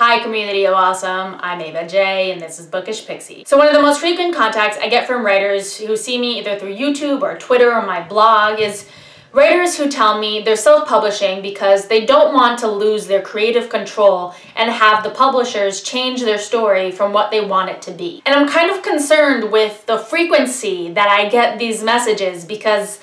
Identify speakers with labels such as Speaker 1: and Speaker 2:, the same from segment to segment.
Speaker 1: Hi community of awesome, I'm Ava J and this is Bookish Pixie. So one of the most frequent contacts I get from writers who see me either through YouTube or Twitter or my blog is writers who tell me they're self-publishing because they don't want to lose their creative control and have the publishers change their story from what they want it to be. And I'm kind of concerned with the frequency that I get these messages because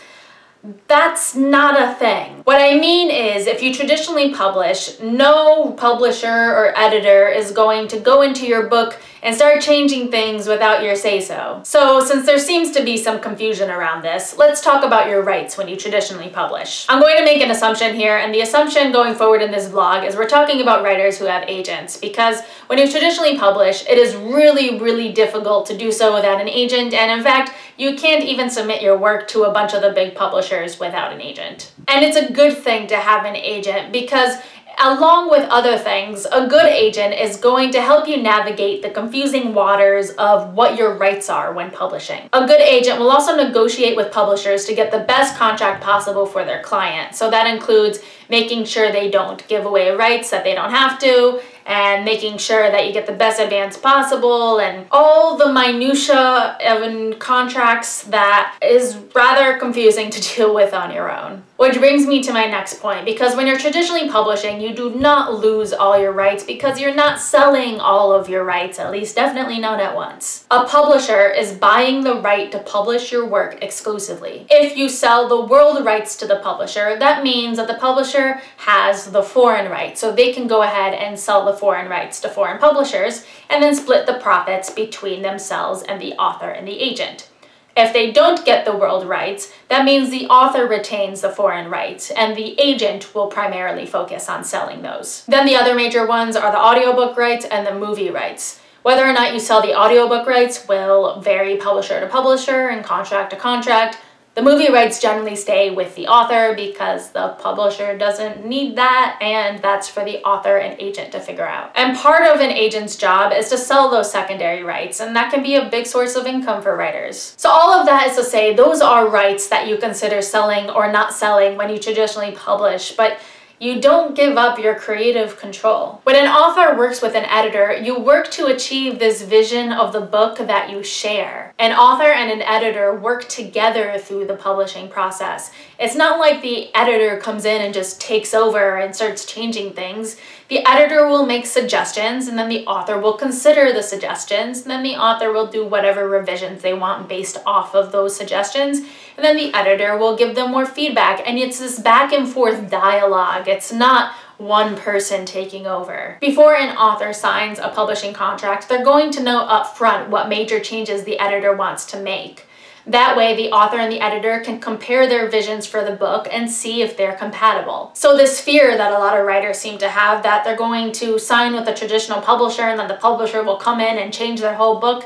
Speaker 1: that's not a thing. What I mean is, if you traditionally publish, no publisher or editor is going to go into your book and start changing things without your say-so. So since there seems to be some confusion around this, let's talk about your rights when you traditionally publish. I'm going to make an assumption here, and the assumption going forward in this vlog is we're talking about writers who have agents, because when you traditionally publish, it is really difficult to do so without an agent, and in fact, you can't even submit your work to a bunch of the big publishers without an agent. And it's a good thing to have an agent because along with other things, a good agent is going to help you navigate the confusing waters of what your rights are when publishing. A good agent will also negotiate with publishers to get the best contract possible for their client. So that includes making sure they don't give away rights that they don't have to, and making sure that you get the best advance possible, and all the minutia of contracts that is rather confusing to deal with on your own. Which brings me to my next point, because when you're traditionally publishing, you do not lose all your rights because you're not selling all of your rights, at least definitely not at once. A publisher is buying the right to publish your work exclusively. If you sell the world rights to the publisher, that means that the publisher has the foreign rights, so they can go ahead and sell the foreign rights to foreign publishers and then split the profits between themselves and the author and the agent. If they don't get the world rights, that means the author retains the foreign rights and the agent will primarily focus on selling those. Then the other major ones are the audiobook rights and the movie rights. Whether or not you sell the audiobook rights will vary publisher to publisher and contract to contract. The movie rights generally stay with the author because the publisher doesn't need that, and that's for the author and agent to figure out. And part of an agent's job is to sell those secondary rights, and that can be a big source of income for writers. So all of that is to say, those are rights that you consider selling or not selling when you traditionally publish, but you don't give up your creative control. When an author works with an editor, you work to achieve this vision of the book that you share. An author and an editor work together through the publishing process. It's not like the editor comes in and just takes over and starts changing things. The editor will make suggestions, and then the author will consider the suggestions, and then the author will do whatever revisions they want based off of those suggestions, and then the editor will give them more feedback, and it's this back and forth dialogue. It's not one person taking over. Before an author signs a publishing contract, they're going to know up front what major changes the editor wants to make. That way, the author and the editor can compare their visions for the book and see if they're compatible. So this fear that a lot of writers seem to have that they're going to sign with a traditional publisher and then the publisher will come in and change their whole book,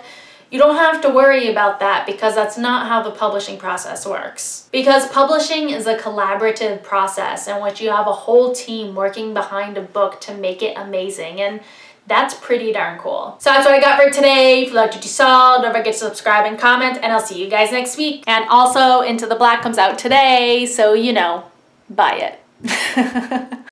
Speaker 1: you don't have to worry about that because that's not how the publishing process works. Because publishing is a collaborative process in which you have a whole team working behind a book to make it amazing, and that's pretty darn cool. So that's what I got for today. If you liked what you saw, don't forget to subscribe and comment, and I'll see you guys next week. And also, Into the Black comes out today, so you know, buy it.